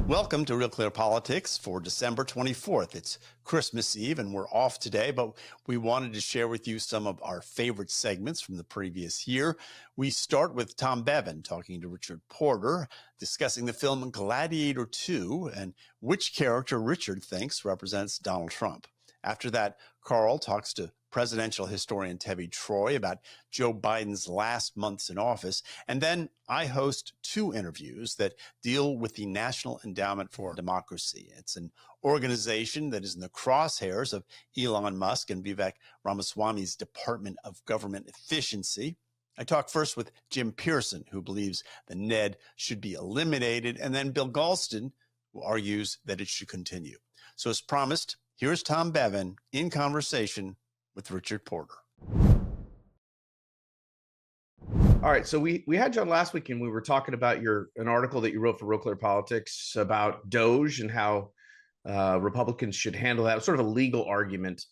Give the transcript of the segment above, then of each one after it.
Welcome to Real Clear Politics for December 24th. It's Christmas Eve and we're off today, but we wanted to share with you some of our favorite segments from the previous year. We start with Tom Bevan talking to Richard Porter, discussing the film Gladiator 2 and which character Richard thinks represents Donald Trump. After that, Carl talks to presidential historian Tevi Troy about Joe Biden's last months in office. And then I host two interviews that deal with the National Endowment for Democracy. It's an organization that is in the crosshairs of Elon Musk and Vivek Ramaswamy's Department of Government Efficiency. I talk first with Jim Pearson, who believes the NED should be eliminated, and then Bill Galston, who argues that it should continue. So as promised, here's Tom Bevan in conversation with Richard Porter. All right, so we had you on last week, and we were talking about an article that you wrote for Real Clear Politics about Doge and how Republicans should handle that. It was sort of a legal argument.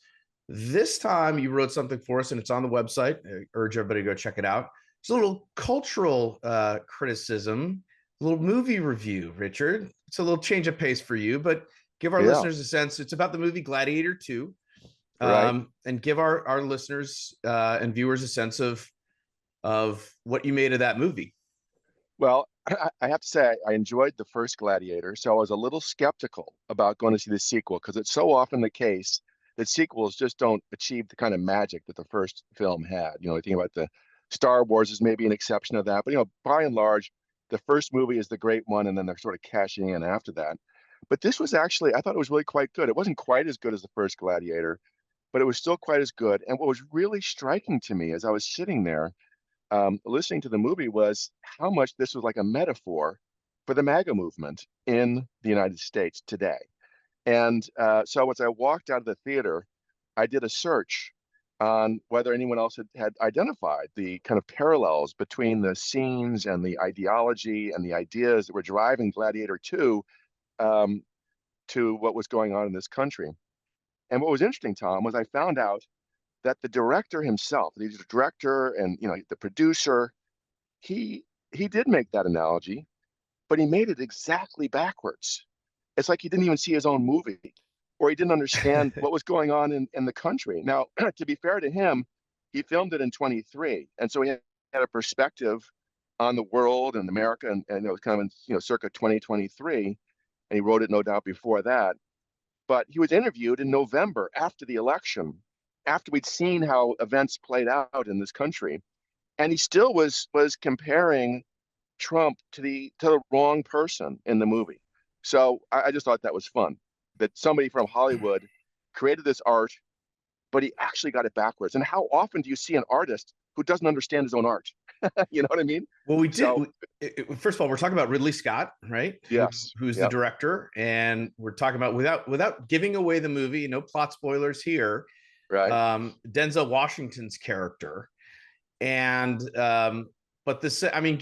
This time you wrote something for us, and it's on the website. I urge everybody to go check it out. It's a little cultural criticism, a little movie review, Richard. It's a little change of pace for you, but give our listeners a sense. It's about the movie Gladiator 2. Right. And give our listeners and viewers a sense of what you made of that movie. Well, I have to say, I enjoyed the first Gladiator, so I was a little skeptical about going to see the sequel because it's so often the case that sequels just don't achieve the kind of magic that the first film had. You know, I think about the Star Wars is maybe an exception of that, but by and large, the first movie is the great one, and then they're sort of cashing in after that. But this was actually, I thought it was really quite good. It wasn't quite as good as the first Gladiator, but it was still quite as good. And what was really striking to me as I was sitting there listening to the movie was how much this was like a metaphor for the MAGA movement in the United States today. And so as I walked out of the theater, I did a search on whether anyone else had identified the kind of parallels between the scenes and the ideology and the ideas that were driving Gladiator 2 to what was going on in this country. And what was interesting, Tom, was I found out that the director himself, the director and the producer, he did make that analogy, but he made it exactly backwards. It's like he didn't even see his own movie, or he didn't understand what was going on in the country. Now, to be fair to him, he filmed it in 23, and so he had a perspective on the world and America, and it was kind of in circa 2023, and he wrote it no doubt before that. But he was interviewed in November after the election, after we'd seen how events played out in this country, and he still was comparing Trump to the wrong person in the movie. So I just thought that was fun, that somebody from Hollywood created this art, but he actually got it backwards. And how often do you see an artist who doesn't understand his own art? You know what I mean? Well, we did. First of all, we're talking about Ridley Scott, right? Yes. Who's the director, and we're talking about without giving away the movie. No plot spoilers here. Right. Denzel Washington's character, and but this. I mean,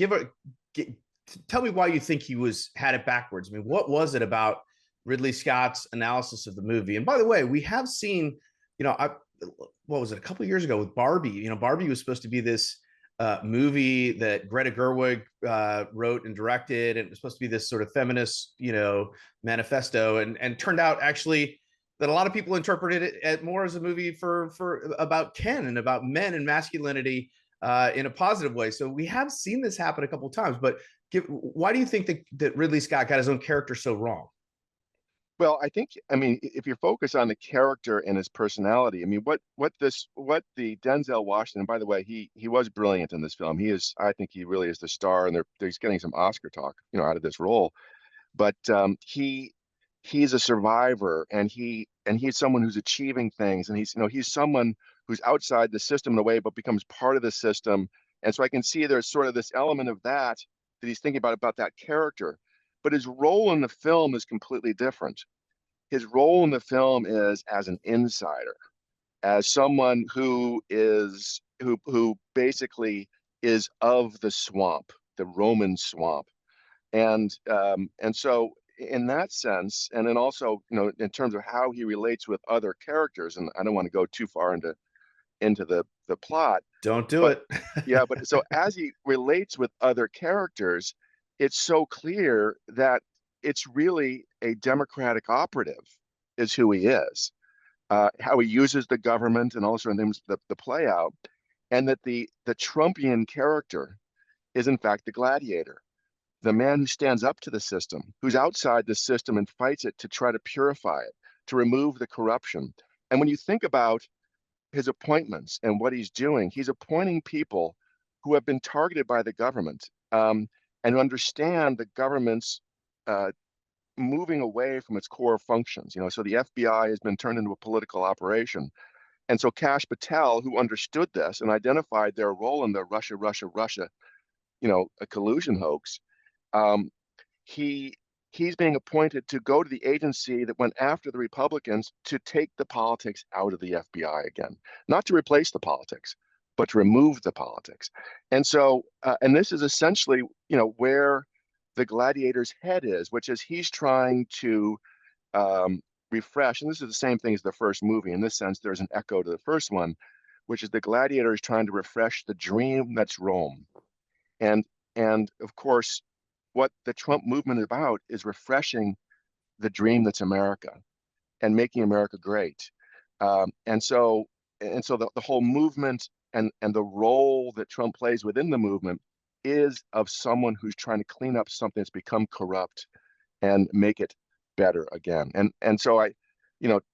tell me why you think he had it backwards. I mean, what was it about Ridley Scott's analysis of the movie? And by the way, we have seen, what was it, a couple of years ago with Barbie? Barbie was supposed to be this movie that Greta Gerwig wrote and directed, and it was supposed to be this sort of feminist, manifesto, and turned out actually that a lot of people interpreted it more as a movie for about Ken and about men and masculinity in a positive way. So we have seen this happen a couple of times, but why do you think that Ridley Scott got his own character so wrong? Well, I mean, if you focus on the character and his personality, I mean, what the Denzel Washington, by the way, he was brilliant in this film. I think he really is the star, and he's getting some Oscar talk, out of this role. But he's a survivor, and he's someone who's achieving things, and he's someone who's outside the system in a way, but becomes part of the system. And so I can see there's sort of this element of that he's thinking about that character. But his role in the film is completely different. His role in the film is as an insider, as someone who basically is of the swamp, the Roman swamp, and so in that sense, and then also in terms of how he relates with other characters, and I don't want to go too far into the plot. Don't do it. Yeah, but so as he relates with other characters, it's so clear that it's really a Democratic operative is who he is, how he uses the government and all sorts of things, the play out, and that the Trumpian character is in fact the gladiator, the man who stands up to the system, who's outside the system and fights it to try to purify it, to remove the corruption. And when you think about his appointments and what he's doing, he's appointing people who have been targeted by the government, and who understand the government's moving away from its core functions. So the FBI has been turned into a political operation. And so Kash Patel, who understood this and identified their role in the Russia, a collusion hoax, he's being appointed to go to the agency that went after the Republicans to take the politics out of the FBI again, not to replace the politics, but to remove the politics. And so, and this is essentially, where the gladiator's head is, which is he's trying to refresh. And this is the same thing as the first movie. In this sense, there's an echo to the first one, which is the gladiator is trying to refresh the dream that's Rome. And of course, what the Trump movement is about is refreshing the dream that's America and making America great. And so the whole movement and the role that Trump plays within the movement is of someone who's trying to clean up something that's become corrupt and make it better again. And so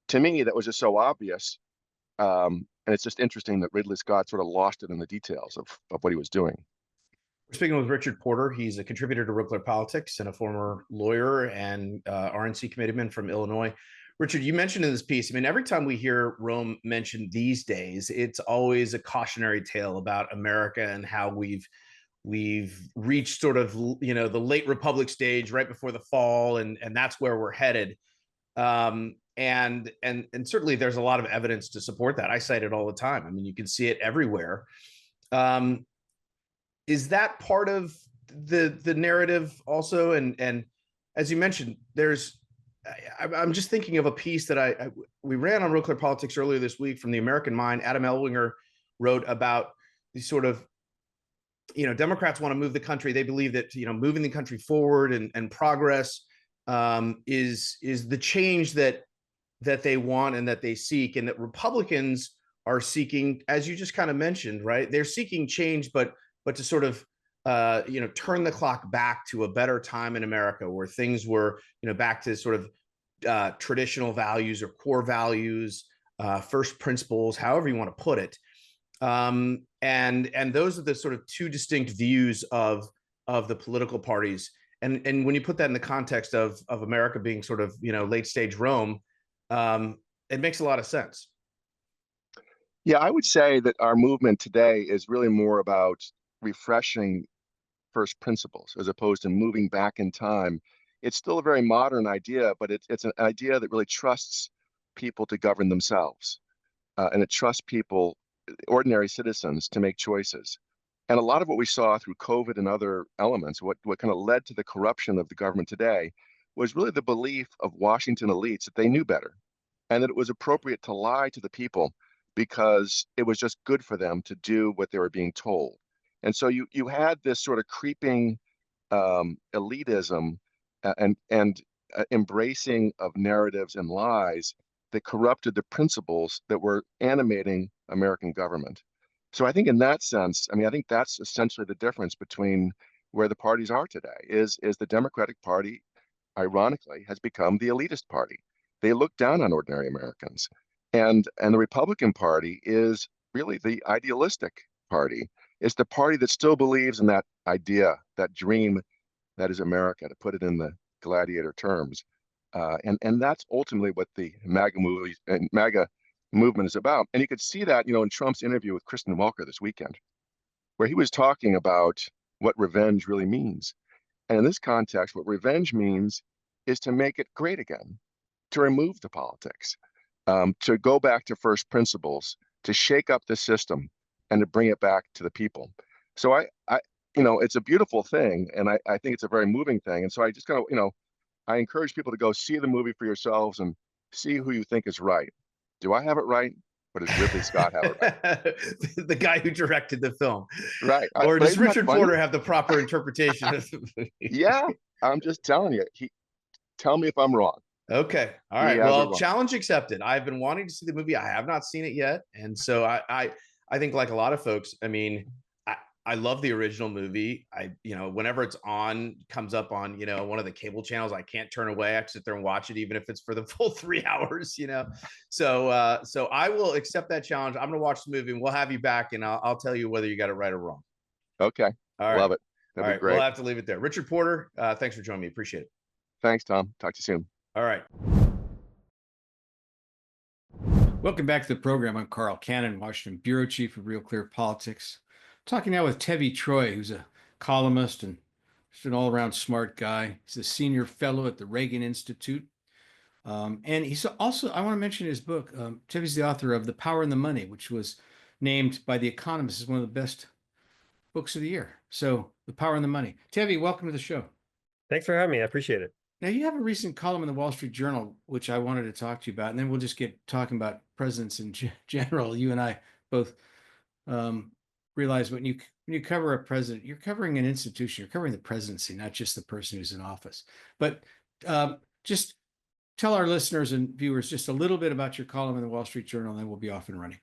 to me, that was just so obvious. And it's just interesting that Ridley Scott sort of lost it in the details of what he was doing. We're speaking with Richard Porter. He's a contributor to RealClearPolitics and a former lawyer and RNC committeeman from Illinois. Richard, you mentioned in this piece, every time we hear Rome mentioned these days, it's always a cautionary tale about America and how we've reached sort of, the late Republic stage right before the fall, and that's where we're headed. And certainly there's a lot of evidence to support that. I cite it all the time. You can see it everywhere. Is that part of the narrative also? And as you mentioned, I'm just thinking of a piece that we ran on Real Clear Politics earlier this week from the American Mind. Adam Elwinger wrote about these sort of, Democrats want to move the country. They believe that, moving the country forward and progress is the change that they want and that they seek, and that Republicans are seeking, as you just kind of mentioned, right? They're seeking change, but to sort of, turn the clock back to a better time in America where things were, back to sort of traditional values or core values, first principles, however you want to put it. And those are the sort of two distinct views of the political parties. And when you put that in the context of America being sort of, late stage Rome, it makes a lot of sense. Yeah, I would say that our movement today is really more about refreshing first principles as opposed to moving back in time. It's still a very modern idea, but it's an idea that really trusts people to govern themselves. And it trusts people, ordinary citizens, to make choices. And a lot of what we saw through COVID and other elements, what kind of led to the corruption of the government today, was really the belief of Washington elites that they knew better and that it was appropriate to lie to the people because it was just good for them to do what they were being told. And so you had this sort of creeping elitism and embracing of narratives and lies that corrupted the principles that were animating American government. So I think in that sense, I think that's essentially the difference between where the parties are today is the Democratic Party, ironically, has become the elitist party. They look down on ordinary Americans. And the Republican Party is really the idealistic party. It's the party that still believes in that idea, that dream that is America, to put it in the gladiator terms. And that's ultimately what the MAGA movement is about. And you could see that, in Trump's interview with Kristen Welker this weekend, where he was talking about what revenge really means. And in this context, what revenge means is to make it great again, to remove the politics, to go back to first principles, to shake up the system, and to bring it back to the people. So I it's a beautiful thing, and I think it's a very moving thing. And so I just kind of, I encourage people to go see the movie for yourselves and see who you think is right. Do I have it right? Or does Ridley Scott have it right? The guy who directed the film. Right. Or does Richard Porter have the proper interpretation of the movie? Yeah, I'm just telling you. Tell me if I'm wrong. Okay. All He right. has it Well, wrong. challenge accepted. I've been wanting to see the movie. I have not seen it yet. And so I think like a lot of folks, I mean, I love the original movie. Whenever it's comes up on, one of the cable channels, I can't turn away. I have to sit there and watch it, even if it's for the full 3 hours, So I will accept that challenge. I'm going to watch the movie and we'll have you back and I'll tell you whether you got it right or wrong. Okay. All right. Love it. All That'd be right. great. We'll have to leave it there. Richard Porter, thanks for joining me. Appreciate it. Thanks, Tom. Talk to you soon. All right. Welcome back to the program. I'm Carl Cannon, Washington Bureau Chief of Real Clear Politics. Talking now with Tevi Troy, who's a columnist and just an all-around smart guy. He's a senior fellow at the Reagan Institute. And he's also, I want to mention his book. Tevi's the author of The Power and the Money, which was named by The Economist as one of the best books of the year. So The Power and the Money. Tevi, welcome to the show. Thanks for having me. I appreciate it. Now, you have a recent column in the Wall Street Journal, which I wanted to talk to you about, and then we'll just get talking about presidents in general. You and I both realize when you cover a president, you're covering an institution, you're covering the presidency, not just the person who's in office. But just tell our listeners and viewers just a little bit about your column in the Wall Street Journal, and then we'll be off and running.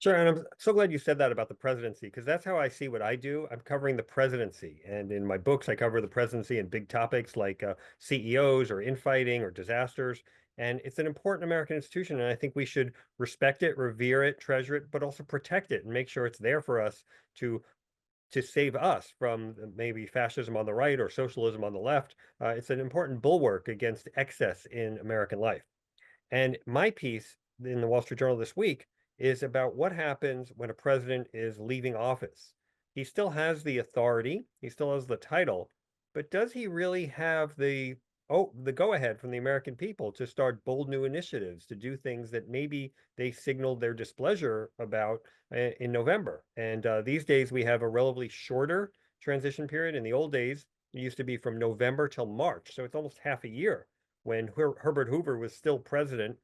Sure. And I'm so glad you said that about the presidency, because that's how I see what I do. I'm covering the presidency. And in my books, I cover the presidency and big topics like CEOs or infighting or disasters. And it's an important American institution. And I think we should respect it, revere it, treasure it, but also protect it and make sure it's there for us to save us from maybe fascism on the right or socialism on the left. It's an important bulwark against excess in American life. And my piece in the Wall Street Journal this week is about what happens when a president is leaving office. He still has the authority, he still has the title, but does he really have the go-ahead from the American people to start bold new initiatives, to do things that maybe they signaled their displeasure about in November? And these days we have a relatively shorter transition period. In the old days, it used to be from November till March. So it's almost half a year when Herbert Hoover was still president,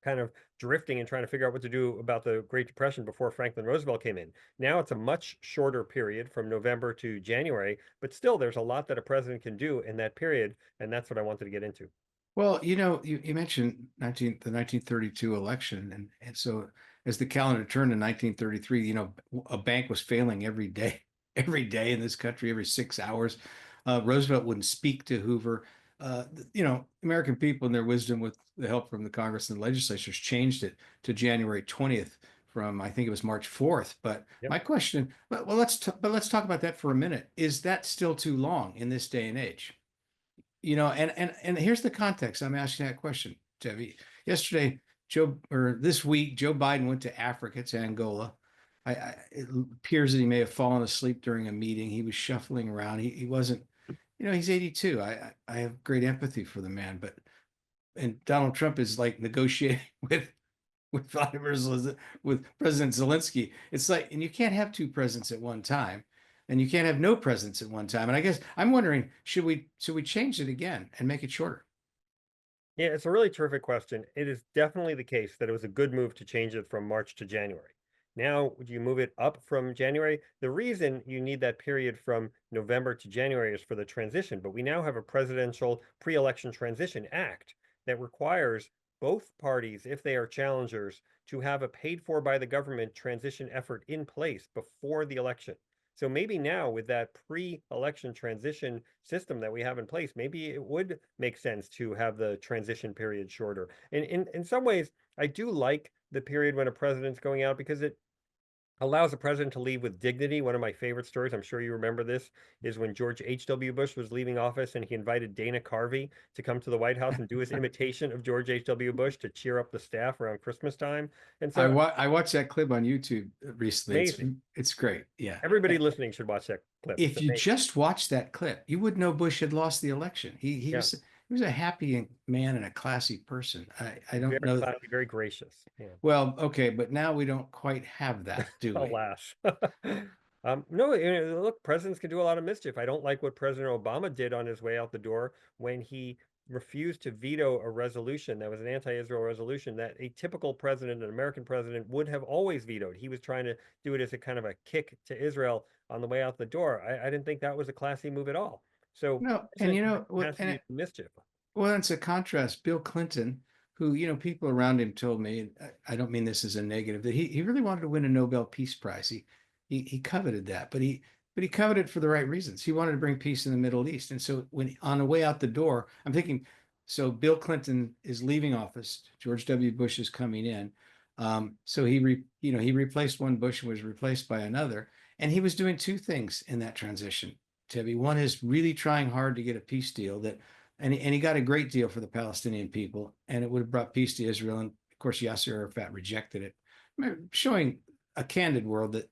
kind of drifting and trying to figure out what to do about the Great Depression before Franklin Roosevelt came in. Now it's a much shorter period from November to January, but still there's a lot that a president can do in that period. And that's what I wanted to get into. Well, you mentioned the 1932 election. And so as the calendar turned in 1933, a bank was failing every day in this country, every 6 hours. Roosevelt wouldn't speak to Hoover. American people in their wisdom, with the help from the Congress and the legislatures, changed it to January 20th from, I think it was March 4th. But Yep. My question, let's talk about that for a minute. Is that still too long in this day and age? And here's the context. I'm asking that question, Tevi. This week, Joe Biden went to Africa, to Angola. It appears that he may have fallen asleep during a meeting. He was shuffling around. He wasn't. He's 82. I have great empathy for the man, and Donald Trump is like negotiating with President Zelensky. It's like, and you can't have two presidents at one time, and you can't have no presidents at one time. And I guess I'm wondering, should we change it again and make it shorter? Yeah, it's a really terrific question. It is definitely the case that it was a good move to change it from March to January. Now, would you move it up from January? The reason you need that period from November to January is for the transition, but we now have a presidential pre-election transition act that requires both parties, if they are challengers, to have a paid for by the government transition effort in place before the election. So maybe now with that pre-election transition system that we have in place, maybe it would make sense to have the transition period shorter. And in some ways, I do like the period when a president's going out because it allows the president to leave with dignity. One of my favorite stories, I'm sure you remember this, is when George H.W. Bush was leaving office and he invited Dana Carvey to come to the White House and do his imitation of George H.W. Bush to cheer up the staff around Christmas time. And so I watched that clip on YouTube recently. It's great. Yeah. Everybody listening should watch that clip. If you just watch that clip, you would know Bush had lost the election. He was a happy man and a classy person. I don't know. Classy, very gracious. Yeah. Well, okay, but now we don't quite have that, do we? Alas. No, look, presidents can do a lot of mischief. I don't like what President Obama did on his way out the door when he refused to veto a resolution that was an anti-Israel resolution that a typical president, an American president, would have always vetoed. He was trying to do it as a kind of a kick to Israel on the way out the door. I didn't think that was a classy move at all. So No, and what, and mischief. Well, it's a contrast. Bill Clinton, who, people around him told me, and I don't mean this as a negative, that he really wanted to win a Nobel Peace Prize. He coveted that, but he coveted it for the right reasons. He wanted to bring peace in the Middle East. And so when on the way out the door, I'm thinking, so Bill Clinton is leaving office, George W. Bush is coming in. So he replaced one Bush and was replaced by another. And he was doing two things in that transition, Tebby. One is really trying hard to get a peace deal and he got a great deal for the Palestinian people, and it would have brought peace to Israel. And of course, Yasser Arafat rejected it, showing a candid world that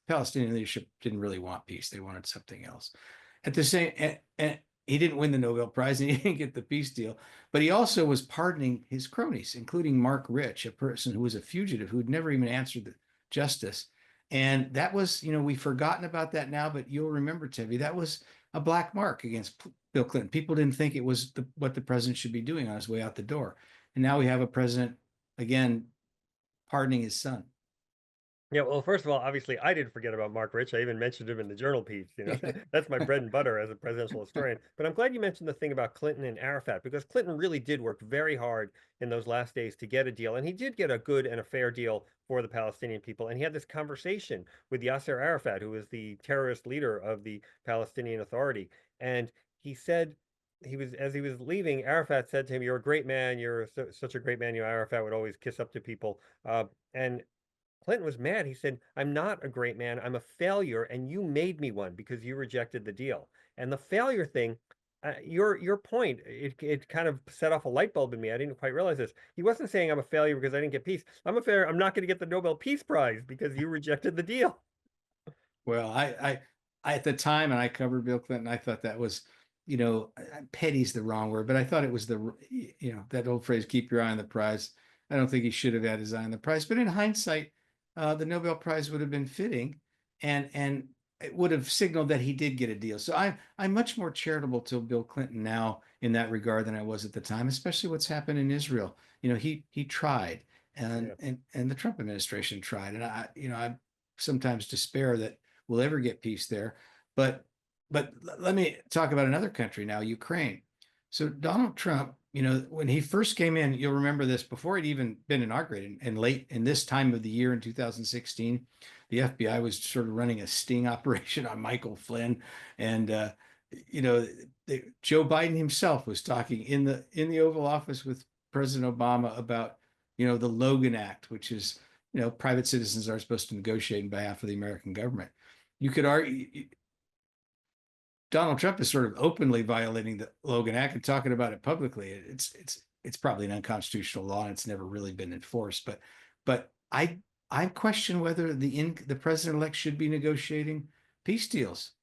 Palestinian leadership didn't really want peace. They wanted something else. At the same, and he didn't win the Nobel Prize and he didn't get the peace deal, but he also was pardoning his cronies, including Mark Rich, a person who was a fugitive who had never even answered the justice. And that was, we've forgotten about that now, but you'll remember, Tebby, that was a black mark against Bill Clinton. People didn't think it was what the president should be doing on his way out the door. And now we have a president, again, pardoning his son. Yeah, well, first of all, obviously, I didn't forget about Mark Rich. I even mentioned him in the journal piece. That's my bread and butter as a presidential historian. But I'm glad you mentioned the thing about Clinton and Arafat, because Clinton really did work very hard in those last days to get a deal. And he did get a good and a fair deal for the Palestinian people. And he had this conversation with Yasser Arafat, who was the terrorist leader of the Palestinian Authority. And he said, as he was leaving, Arafat said to him, "You're a great man. You're such a great man." Arafat would always kiss up to people. And Clinton was mad. He said, "I'm not a great man. I'm a failure, and you made me one because you rejected the deal." And the failure thing, your point, it kind of set off a light bulb in me. I didn't quite realize this. He wasn't saying I'm a failure because I didn't get peace. I'm a failure. I'm not going to get the Nobel Peace Prize because you rejected the deal. Well, I at the time, and I covered Bill Clinton, I thought that was, petty's the wrong word, but I thought it was that old phrase, keep your eye on the prize. I don't think he should have had his eye on the prize, but in hindsight, the Nobel Prize would have been fitting, and it would have signaled that he did get a deal. So I'm much more charitable to Bill Clinton now in that regard than I was at the time, especially what's happened in Israel. He tried, and the Trump administration tried, and I sometimes despair that we'll ever get peace there. But let me talk about another country now, Ukraine. So Donald Trump, when he first came in, you'll remember this, before he'd even been inaugurated, and late in this time of the year in 2016, the FBI was sort of running a sting operation on Michael Flynn. And, Joe Biden himself was talking in the Oval Office with President Obama about, the Logan Act, which is, private citizens are supposed to negotiate on behalf of the American government. You could argue Donald Trump is sort of openly violating the Logan Act and talking about it publicly. It's probably an unconstitutional law and it's never really been enforced. But I question whether the president-elect should be negotiating peace deals.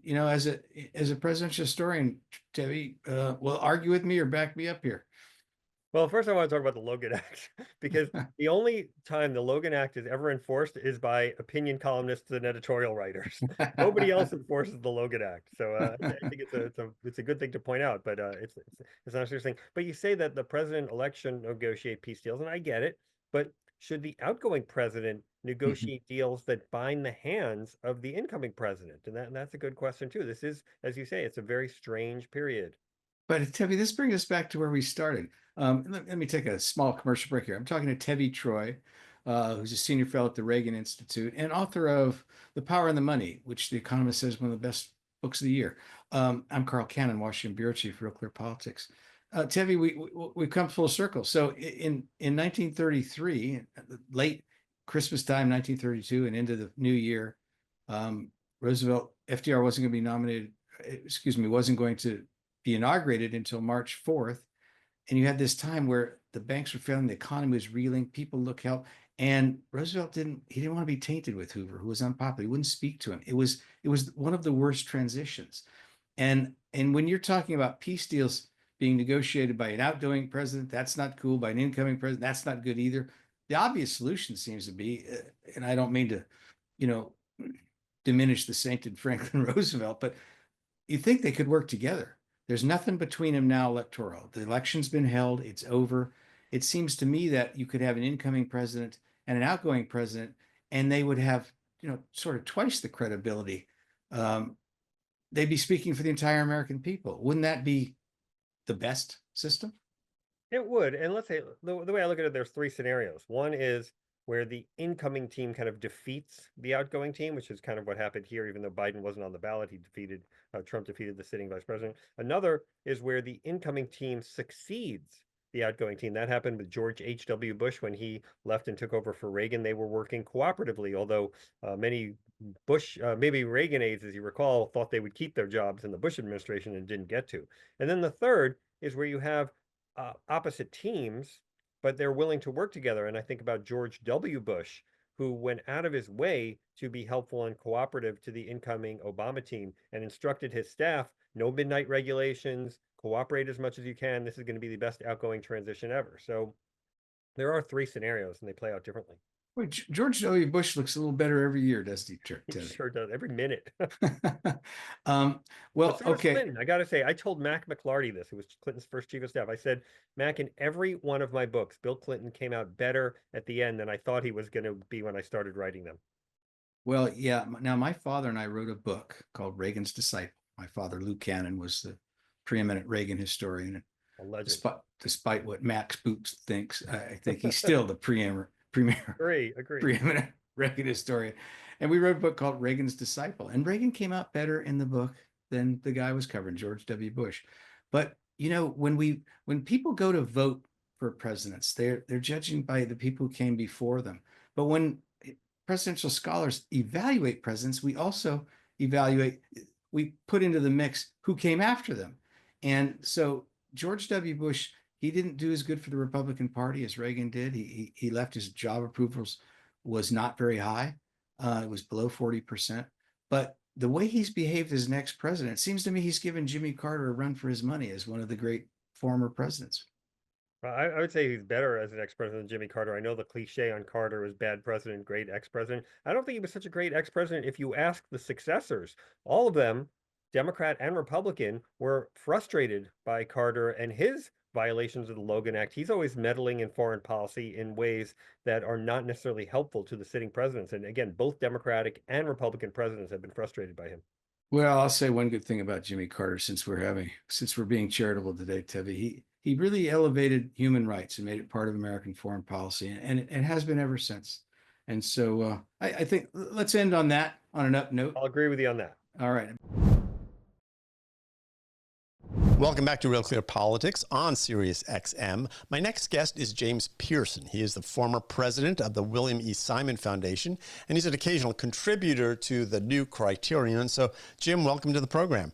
As a presidential historian, Debbie, will argue with me or back me up here. Well, first I want to talk about the Logan Act, because the only time the Logan Act is ever enforced is by opinion columnists and editorial writers. Nobody else enforces the Logan Act. So I think it's a good thing to point out, but it's not a serious thing. But you say that the president-elect should negotiate peace deals, and I get it, but should the outgoing president negotiate deals that bind the hands of the incoming president? And that's a good question too. This is, as you say, it's a very strange period. But Tevi, this brings us back to where we started. Let me take a small commercial break here. I'm talking to Tevi Troy, who's a senior fellow at the Reagan Institute and author of The Power and the Money, which The Economist says is one of the best books of the year. I'm Carl Cannon, Washington Bureau Chief for Real Clear Politics. Tevi, we've come full circle. So in 1933, late Christmas time, 1932, and into the new year, FDR wasn't going to be inaugurated until March 4th. And you had this time where the banks were failing, the economy was reeling, people look help. And Roosevelt didn't want to be tainted with Hoover, who was unpopular. He wouldn't speak to him. It was one of the worst transitions. And when you're talking about peace deals being negotiated by an outgoing president, that's not cool. By an incoming president, that's not good either. The obvious solution seems to be, and I don't mean to, diminish the sainted Franklin Roosevelt, but you think they could work together. There's nothing between them now electoral. The election's been held. It's over. It seems to me that you could have an incoming president and an outgoing president, and they would have, sort of twice the credibility. They'd be speaking for the entire American people. Wouldn't that be the best system? It would. And let's say the way I look at it, there's three scenarios. One is where the incoming team kind of defeats the outgoing team, which is kind of what happened here, even though Biden wasn't on the ballot, Trump defeated the sitting vice president. Another is where the incoming team succeeds the outgoing team. That happened with George H.W. Bush when he left and took over for Reagan. They were working cooperatively, although many maybe Reagan aides, as you recall, thought they would keep their jobs in the Bush administration and didn't get to. And then the third is where you have opposite teams, but they're willing to work together. And I think about George W. Bush, who went out of his way to be helpful and cooperative to the incoming Obama team and instructed his staff, no midnight regulations, cooperate as much as you can. This is going to be the best outgoing transition ever. So there are three scenarios and they play out differently. Wait, George W. Bush looks a little better every year, doesn't he? He sure does, every minute. Well, so okay. Clinton, I got to say, I told Mac McLarty this, who was Clinton's first chief of staff. I said, Mac, in every one of my books, Bill Clinton came out better at the end than I thought he was going to be when I started writing them. Well, yeah. Now, my father and I wrote a book called Reagan's Disciple. My father, Lou Cannon, was the preeminent Reagan historian. A legend. Despite what Max Boots thinks, I think he's still the preeminent Reagan historian. And we wrote a book called Reagan's Disciple. And Reagan came out better in the book than the guy was covering, George W. Bush. But when people go to vote for presidents, they're judging by the people who came before them. But when presidential scholars evaluate presidents, we also we put into the mix who came after them. And so George W. Bush, he didn't do as good for the Republican Party as Reagan did. He left his job approvals was not very high. It was below 40%. But the way he's behaved as next president, it seems to me he's given Jimmy Carter a run for his money as one of the great former presidents. I would say he's better as an ex-president than Jimmy Carter. I know the cliche on Carter was bad president, great ex-president. I don't think he was such a great ex-president. If you ask the successors, all of them, Democrat and Republican, were frustrated by Carter and his violations of the Logan Act. He's always meddling in foreign policy in ways that are not necessarily helpful to the sitting presidents. And again, both Democratic and Republican presidents have been frustrated by him. Well, I'll say one good thing about Jimmy Carter, since we're being charitable today, Tevi. He really elevated human rights and made it part of American foreign policy, and it has been ever since. And so I think let's end on that, on an up note. I'll agree with you on that. All right. Welcome back to Real Clear Politics on SiriusXM. My next guest is James Pearson. He is the former president of the William E. Simon Foundation, and he's an occasional contributor to the New Criterion. So, Jim, welcome to the program.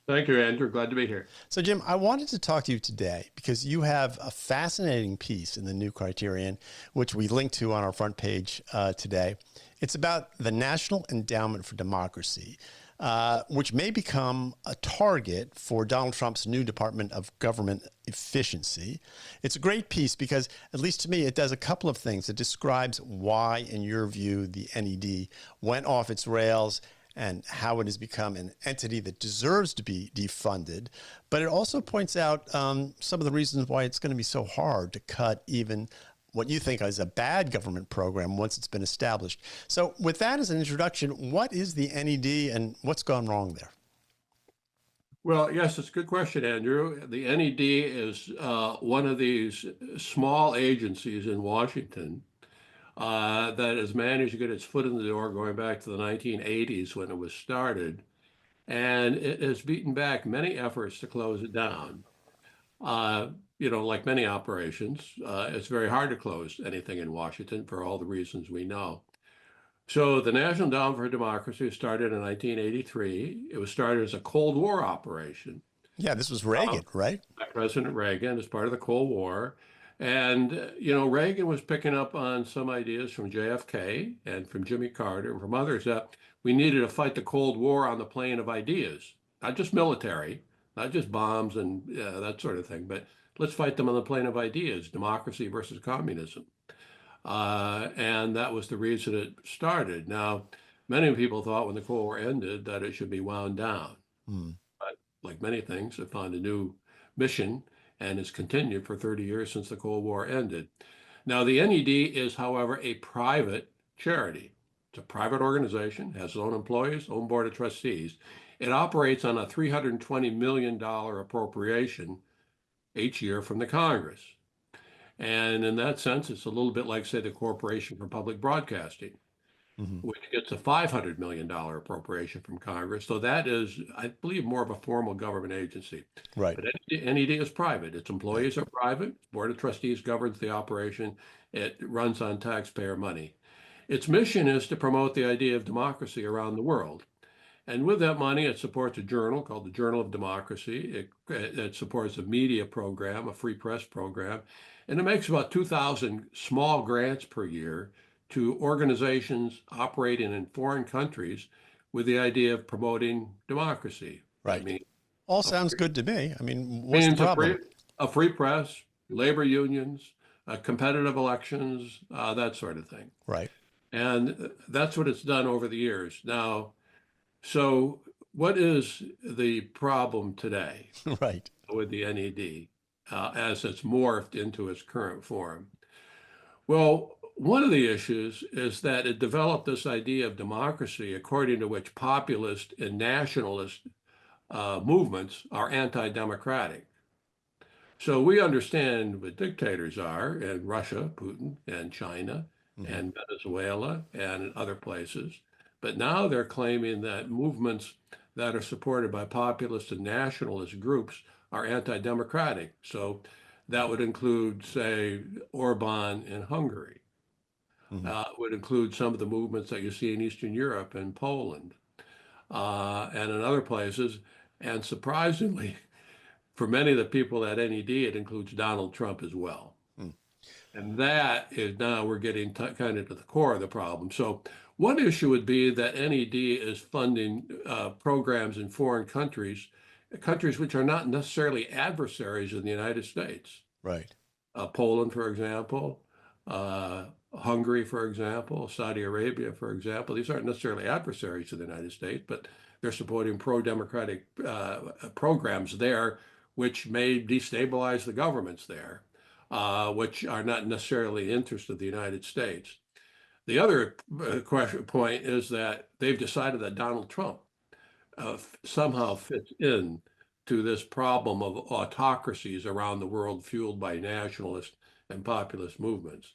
Thank you, Andrew. Glad to be here. So, Jim, I wanted to talk to you today because you have a fascinating piece in the New Criterion, which we linked to on our front page today. It's about the National Endowment for Democracy, which may become a target for Donald Trump's new Department of Government Efficiency. It's a great piece because, at least to me, it does a couple of things. It describes why, in your view, the NED went off its rails and how it has become an entity that deserves to be defunded. But it also points out some of the reasons why it's going to be so hard to cut even what you think is a bad government program once it's been established. So with that as an introduction, what is the NED and what's gone wrong there? Well, yes, it's a good question, Andrew. The NED is one of these small agencies in Washington that has managed to get its foot in the door going back to the 1980s when it was started. And it has beaten back many efforts to close it down. Like many operations, it's very hard to close anything in Washington for all the reasons we know. So the National Endowment for Democracy started in 1983. It was started as a Cold War operation. Yeah, this was Reagan, right? President Reagan, as part of the Cold War. And, Reagan was picking up on some ideas from JFK and from Jimmy Carter and from others that we needed to fight the Cold War on the plane of ideas, not just military, not just bombs and that sort of thing, but let's fight them on the plane of ideas, democracy versus communism. And that was the reason it started. Now, many people thought when the Cold War ended that it should be wound down. But like many things, it found a new mission and has continued for 30 years since the Cold War ended. Now, the NED is, however, a private charity. It's a private organization, has its own employees, own board of trustees. It operates on a $320 million appropriation each year from the Congress. And in that sense, it's a little bit like, say, the Corporation for Public Broadcasting, which gets a $500 million appropriation from Congress. So that is, I believe, more of a formal government agency. Right. But NED is private. Its employees are private. Board of Trustees governs the operation. It runs on taxpayer money. Its mission is to promote the idea of democracy around the world. And with that money, it supports a journal called the Journal of Democracy. It supports a media program, a free press program, and it makes about 2,000 small grants per year to organizations operating in foreign countries with the idea of promoting democracy. Right. I mean, all sounds good to me. I mean, what's the means problem? a free press, labor unions, competitive elections, that sort of thing. Right. And that's what it's done over the years. Now, so what is the problem today Right. with the NED as it's morphed into its current form? Well, one of the issues is that it developed this idea of democracy according to which populist and nationalist movements are anti-democratic. So we understand what dictators are in Russia, Putin, and China, and Venezuela, and in other places. But now they're claiming that movements that are supported by populist and nationalist groups are anti-democratic. So that would include, say, Orban in Hungary. Would include some of the movements that you see in Eastern Europe and Poland and in other places. And surprisingly, for many of the people at NED, it includes Donald Trump as well. And that is now we're getting kind of to the core of the problem. So one issue would be that NED is funding programs in foreign countries, countries which are not necessarily adversaries of the United States. Right. Poland, for example, Hungary, for example, Saudi Arabia, for example. These aren't necessarily adversaries of the United States, but they're supporting pro-democratic programs there, which may destabilize the governments there, which are not necessarily the interest of the United States. The other point is that they've decided that Donald Trump somehow fits in to this problem of autocracies around the world fueled by nationalist and populist movements.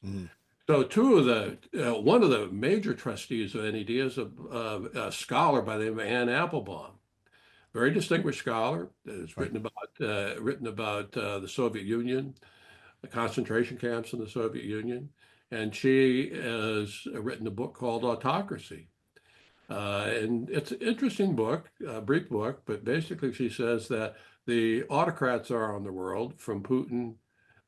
So one of the major trustees of NED is a scholar by the name of Anne Applebaum, very distinguished scholar that has written about the Soviet Union, the concentration camps in the Soviet Union, and she has written a book called Autocracy. And it's an interesting book, a brief book, but basically she says that the autocrats are on the world, from Putin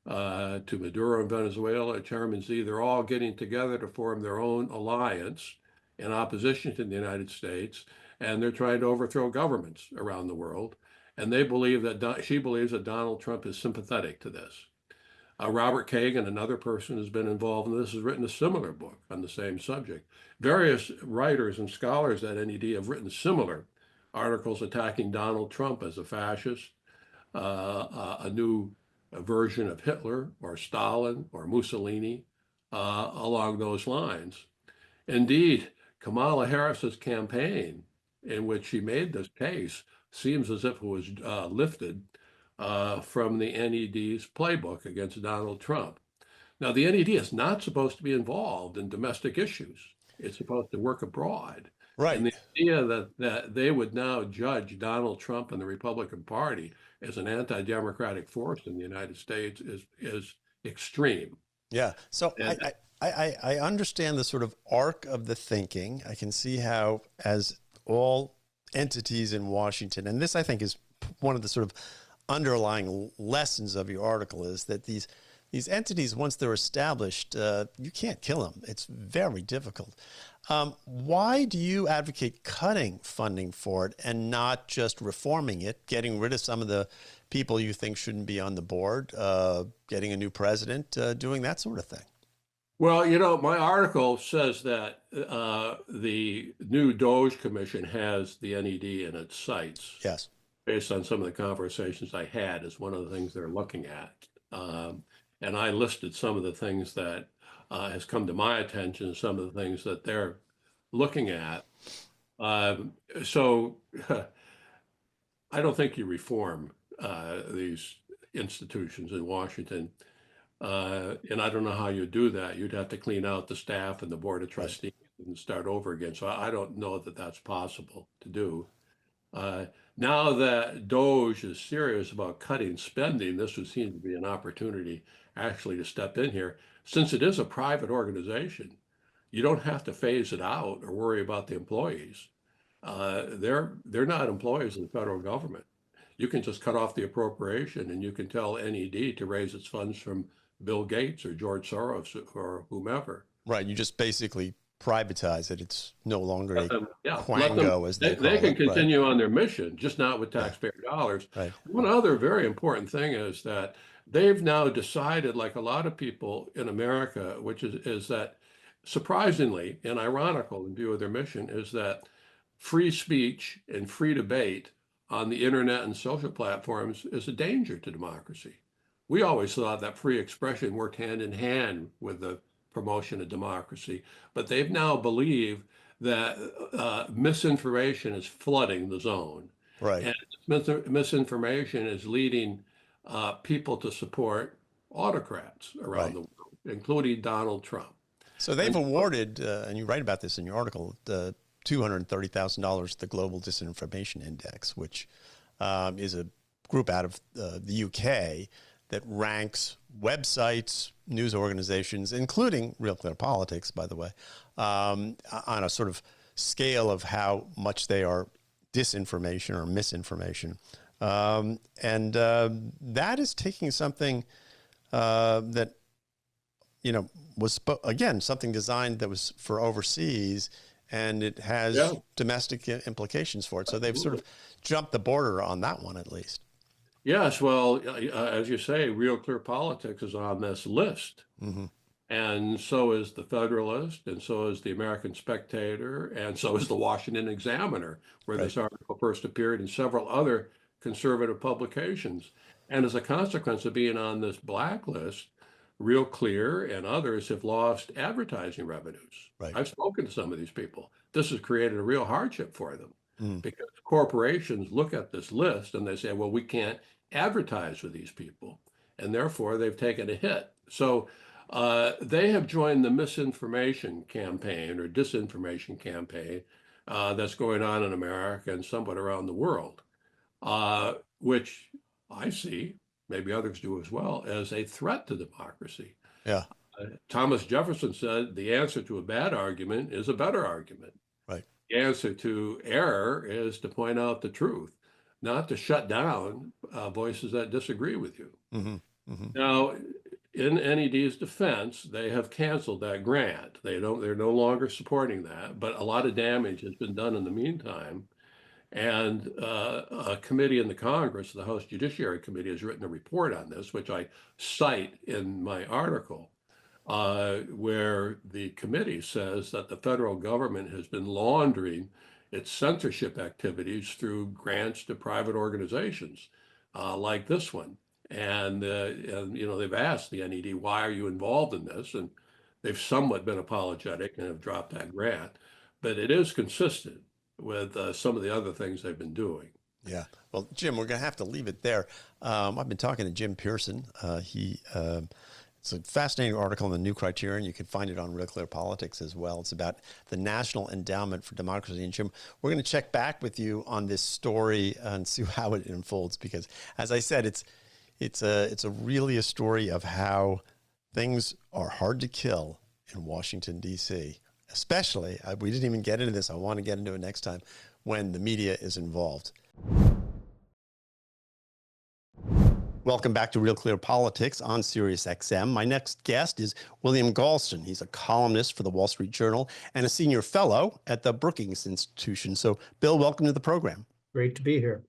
to Maduro in Venezuela, Chairman Xi, they're all getting together to form their own alliance in opposition to the United States, and they're trying to overthrow governments around the world. And they believe that she believes that Donald Trump is sympathetic to this. Robert Kagan, another person who's been involved in this, has written a similar book on the same subject. Various writers and scholars at NED have written similar articles attacking Donald Trump as a fascist, a new version of Hitler or Stalin or Mussolini, along those lines. Indeed, Kamala Harris's campaign, in which she made this case, seems as if it was lifted from the NED's playbook against Donald Trump. Now, the NED is not supposed to be involved in domestic issues. It's supposed to work abroad. Right. And the idea that they would now judge Donald Trump and the Republican Party as an anti-democratic force in the United States is extreme. Yeah. So I understand the sort of arc of the thinking. I can see how, as all entities in Washington, and this I think is one of the sort of underlying lessons of your article, is that these entities, once they're established, you can't kill them. It's very difficult. Why do you advocate cutting funding for it and not just reforming it, getting rid of some of the people you think shouldn't be on the board, getting a new president, doing that sort of thing? Well, my article says that the new DOJ Commission has the NED in its sights. Yes. Based on some of the conversations I had, is one of the things they're looking at. And I listed some of the things that has come to my attention, some of the things that they're looking at. So I don't think you reform these institutions in Washington. And I don't know how you do that. You'd have to clean out the staff and the board of trustees and start over again. So I don't know that that's possible to do. Now that DOJ is serious about cutting spending, this would seem to be an opportunity actually to step in here. Since it is a private organization, you don't have to phase it out or worry about the employees. They're not employees of the federal government. You can just cut off the appropriation and you can tell NED to raise its funds from Bill Gates or George Soros or whomever. Right. You just basically privatize it. It's no longer a Yeah, quango, as they call they can it. continue on their mission, just not with taxpayer dollars. Right. One other very important thing is that they've now decided, like a lot of people in America, which is that surprisingly and ironical in view of their mission, is that free speech and free debate on the internet and social platforms is a danger to democracy. We always thought that free expression worked hand in hand with the promotion of democracy, but they've now believed that misinformation is flooding the zone. Right. And misinformation is leading people to support autocrats around the world, including Donald Trump. So they've awarded, and you write about this in your article, the $230,000 to the Global Disinformation Index, which is a group out of the UK that ranks websites, news organizations, including RealClearPolitics, by the way, on a sort of scale of how much they are disinformation or misinformation. And that is taking something that, you know, was, again, something designed that was for overseas, and it has domestic implications for it. So they've sort of jumped the border on that one, at least. Yes, well, as you say, RealClearPolitics is on this list. Mm-hmm. And so is the Federalist, and so is the American Spectator, and so is the Washington Examiner, where this article first appeared, and several other conservative publications. And as a consequence of being on this blacklist, Real Clear and others have lost advertising revenues. Right. I've spoken to some of these people. This has created a real hardship for them because corporations look at this list and they say, well, we can't advertise with these people. And therefore, they've taken a hit. So they have joined the misinformation campaign or disinformation campaign that's going on in America and somewhat around the world, which I see, maybe others do as well, as a threat to democracy. Yeah. Thomas Jefferson said the answer to a bad argument is a better argument. Right. The answer to error is to point out the truth, not to shut down voices that disagree with you. Mm-hmm. Mm-hmm. Now, in NED's defense, they have canceled that grant. They're no longer supporting that, but a lot of damage has been done in the meantime. And a committee in the Congress, the House Judiciary Committee, has written a report on this, which I cite in my article, where the committee says that the federal government has been laundering its censorship activities through grants to private organizations like this one. And you know, they've asked the NED, why are you involved in this? And they've somewhat been apologetic and have dropped that grant. But it is consistent with some of the other things they've been doing. Yeah. Well, Jim, we're going to have to leave it there. I've been talking to Jim Pearson. It's a fascinating article in the New Criterion. You can find it on Real Clear Politics as well. It's about the National Endowment for Democracy. And Jim, we're going to check back with you on this story and see how it unfolds, because, as I said, it's really a story of how things are hard to kill in Washington, D.C., especially, we didn't even get into this, I want to get into it next time, when the media is involved. Welcome back to Real Clear Politics on SiriusXM. My next guest is William Galston. He's a columnist for the Wall Street Journal and a senior fellow at the Brookings Institution. So, Bill, welcome to the program. Great to be here.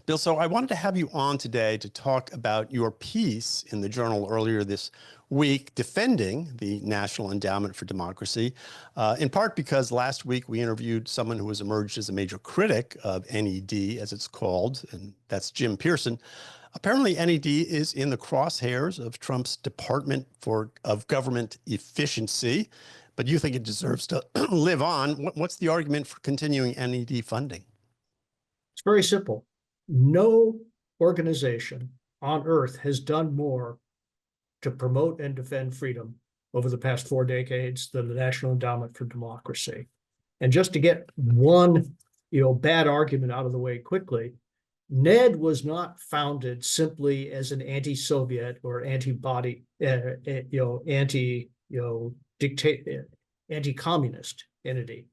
Bill, so I wanted to have you on today to talk about your piece in the Journal earlier this week defending the National Endowment for Democracy, in part because last week we interviewed someone who has emerged as a major critic of NED, as it's called, and that's Jim Pearson. Apparently, NED is in the crosshairs of Trump's Department of Government Efficiency, but you think it deserves to live on. What's the argument for continuing NED funding? It's very simple. No organization on earth has done more to promote and defend freedom over the past 4 decades than the National Endowment for Democracy. And just to get one, bad argument out of the way quickly, NED was not founded simply as an anti-Soviet or anti-communist entity.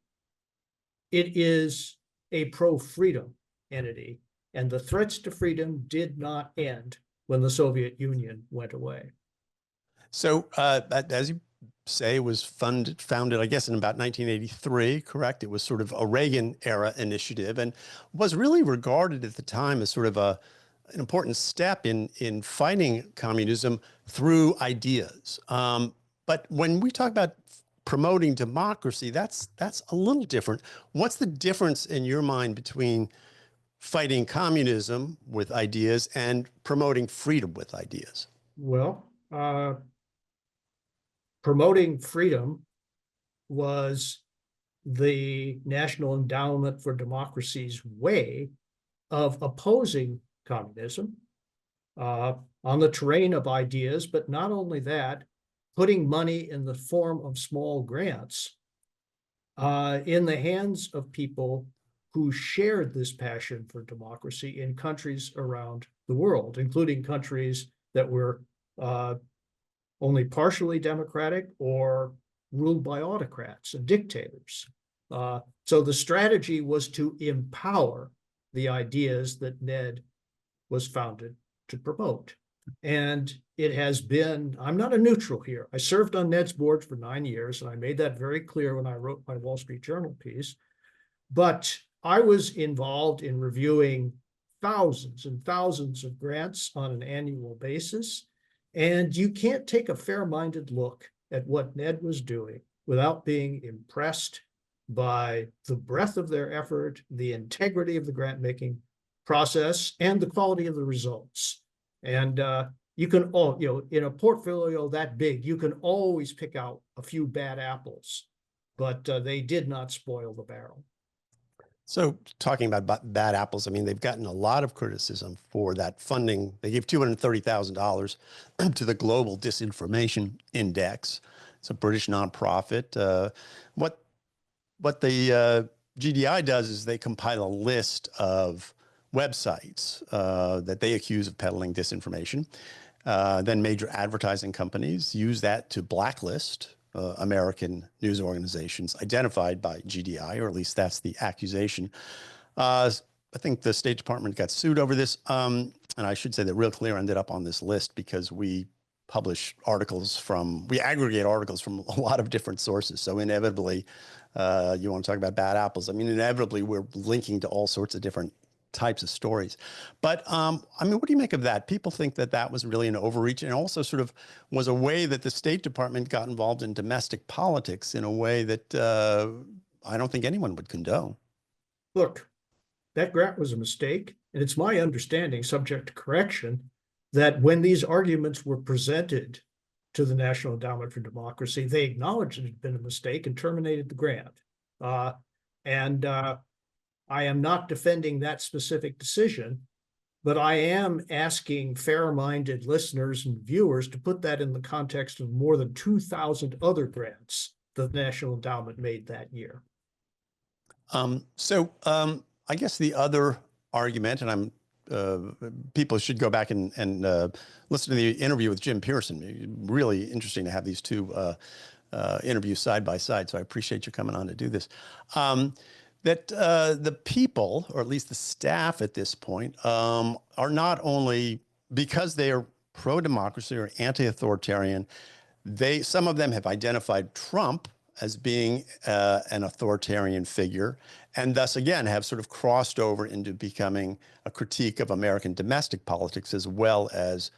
It is a pro-freedom entity, and the threats to freedom did not end when the Soviet Union went away. So, as you say, it was founded, I guess, in about 1983, correct? It was sort of a Reagan-era initiative and was really regarded at the time as sort of an important step in fighting communism through ideas. But when we talk about promoting democracy, that's a little different. What's the difference in your mind between fighting communism with ideas and promoting freedom with ideas? Well, promoting freedom was the National Endowment for Democracy's way of opposing communism on the terrain of ideas, but not only that, putting money in the form of small grants in the hands of people who shared this passion for democracy in countries around the world, including countries that were only partially democratic or ruled by autocrats and dictators. So the strategy was to empower the ideas that NED was founded to promote. And it has been, I'm not a neutral here. I served on NED's board for 9 years, and I made that very clear when I wrote my Wall Street Journal piece. But I was involved in reviewing thousands and thousands of grants on an annual basis. And you can't take a fair-minded look at what NED was doing without being impressed by the breadth of their effort, the integrity of the grant-making process, and the quality of the results. And you can in a portfolio that big, you can always pick out a few bad apples, but they did not spoil the barrel. So talking about bad apples, I mean, they've gotten a lot of criticism for that funding. They gave $230,000 to the Global Disinformation Index. It's a British nonprofit. What the GDI does is they compile a list of websites that they accuse of peddling disinformation. Then major advertising companies use that to blacklist American news organizations identified by GDI, or at least that's the accusation. I think the State Department got sued over this. And I should say that Real Clear ended up on this list because we publish articles we aggregate articles from a lot of different sources. So inevitably, you want to talk about bad apples. I mean, inevitably, we're linking to all sorts of different types of stories. But I mean, what do you make of that? People think that that was really an overreach, and also sort of was a way that the State Department got involved in domestic politics in a way that I don't think anyone would condone. Look, that grant was a mistake, and it's my understanding, subject to correction, that when these arguments were presented to the National Endowment for Democracy, they acknowledged it had been a mistake and terminated the grant. I am not defending that specific decision, but I am asking fair-minded listeners and viewers to put that in the context of more than 2,000 other grants the National Endowment made that year. I guess the other argument, and people should go back and listen to the interview with Jim Pearson. Really interesting to have these two interviews side by side. So I appreciate you coming on to do this. That the people, or at least the staff at this point, are not only, because they are pro-democracy or anti-authoritarian, some of them have identified Trump as being an authoritarian figure, and thus again have sort of crossed over into becoming a critique of American domestic politics as well as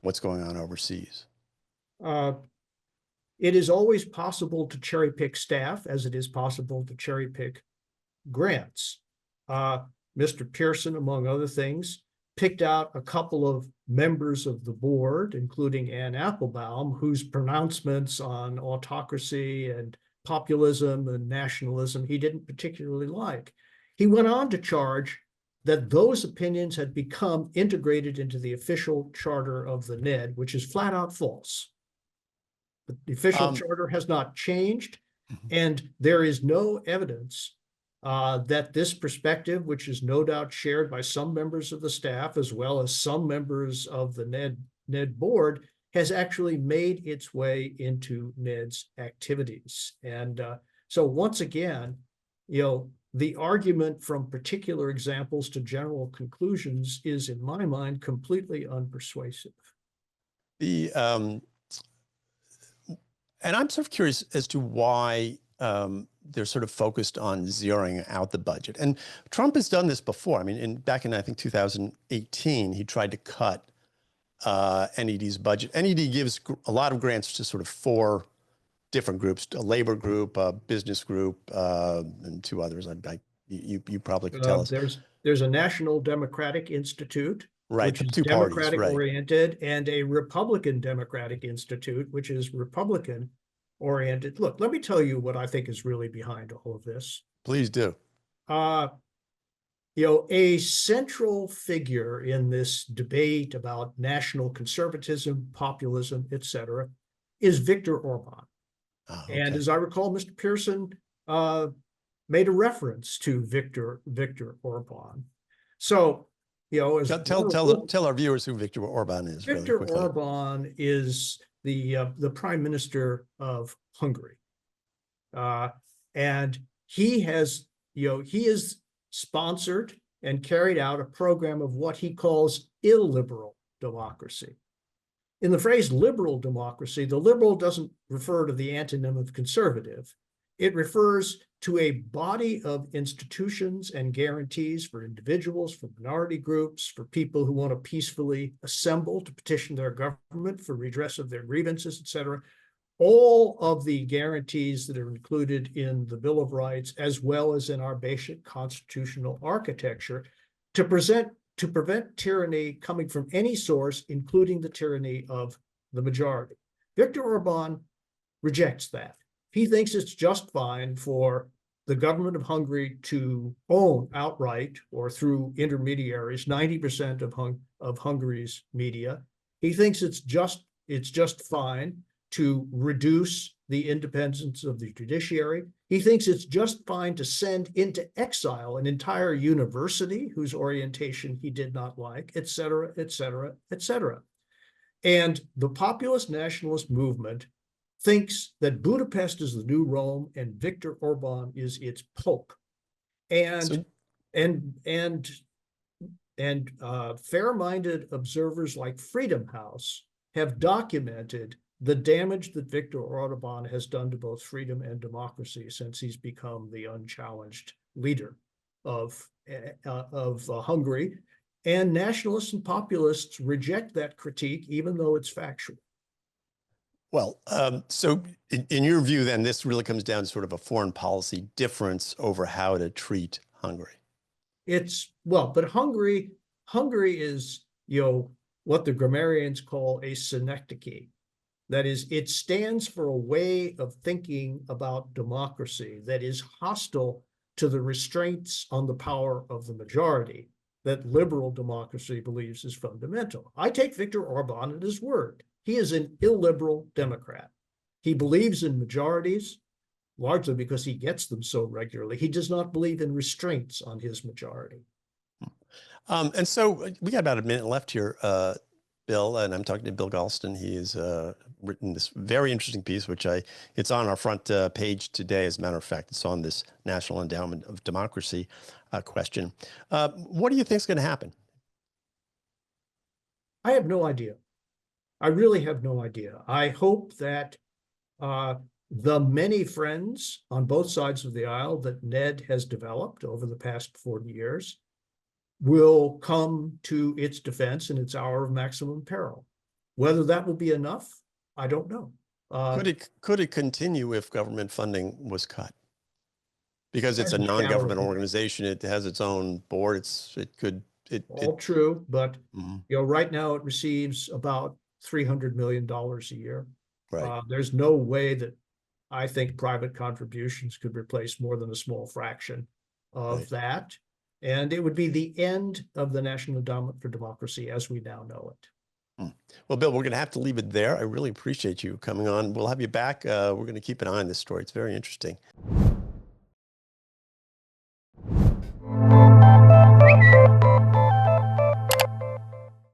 what's going on overseas. It is always possible to cherry pick staff, as it is possible to cherry pick grants. Mr. Pearson, among other things, picked out a couple of members of the board, including Ann Applebaum, whose pronouncements on autocracy and populism and nationalism he didn't particularly like. He went on to charge that those opinions had become integrated into the official charter of the NED, which is flat out false. The official charter has not changed, and there is no evidence that this perspective, which is no doubt shared by some members of the staff as well as some members of the NED board, has actually made its way into NED's activities. And so once again, the argument from particular examples to general conclusions is, in my mind, completely unpersuasive. And I'm sort of curious as to why they're sort of focused on zeroing out the budget. And Trump has done this before. I mean, back in, I think, 2018, he tried to cut NED's budget. NED gives a lot of grants to sort of 4 different groups: a labor group, a business group, and 2 others. You probably could tell us. There's a National Democratic Institute, right, which is 2 parties, Democratic right, oriented, and a Republican Democratic Institute, which is Republican oriented. Look, let me tell you what I think is really behind all of this. Please do. A central figure in this debate about national conservatism, populism, etc., is Viktor Orban. Oh, okay. And as I recall, Mr. Pearson made a reference to Viktor Orban. So, as tell our viewers who Viktor Orban is. Viktor really Orban is the Prime Minister of Hungary, and he has sponsored and carried out a program of what he calls illiberal democracy. In the phrase liberal democracy, the liberal doesn't refer to the antonym of conservative. It refers to a body of institutions and guarantees for individuals, for minority groups, for people who want to peacefully assemble to petition their government for redress of their grievances, etc. All of the guarantees that are included in the Bill of Rights, as well as in our basic constitutional architecture, to prevent tyranny coming from any source, including the tyranny of the majority. Viktor Orban rejects that. He thinks it's just fine for the government of Hungary to own outright or through intermediaries 90% of Hungary's media. He thinks it's just fine to reduce the independence of the judiciary. He thinks it's just fine to send into exile an entire university whose orientation he did not like, et cetera, et cetera, et cetera. And the populist nationalist movement thinks that Budapest is the new Rome and Viktor Orban is its pope. And fair-minded observers like Freedom House have documented the damage that Viktor Orban has done to both freedom and democracy since he's become the unchallenged leader of Hungary. And nationalists and populists reject that critique, even though it's factual. Well, so in your view, then, this really comes down to sort of a foreign policy difference over how to treat Hungary. But Hungary is, what the grammarians call a synecdoche. That is, it stands for a way of thinking about democracy that is hostile to the restraints on the power of the majority that liberal democracy believes is fundamental. I take Viktor Orban at his word. He is an illiberal Democrat. He believes in majorities, largely because he gets them so regularly. He does not believe in restraints on his majority. And so we got about a minute left here, Bill, and I'm talking to Bill Galston. He has written this very interesting piece, it's on our front page today. As a matter of fact, it's on this National Endowment of Democracy question. What do you think is going to happen? I have no idea. I really have no idea. I hope that the many friends on both sides of the aisle that NED has developed over the past 40 years will come to its defense in its hour of maximum peril. Whether that will be enough, I don't know. Could it continue if government funding was cut? Because it's a non-government organization, it has its own board. True, but right now it receives about $300 million a year. Right. There's no way that I think private contributions could replace more than a small fraction of that. And it would be the end of the National Endowment for Democracy as we now know it. Well, Bill, we're going to have to leave it there. I really appreciate you coming on. We'll have you back. We're going to keep an eye on this story. It's very interesting.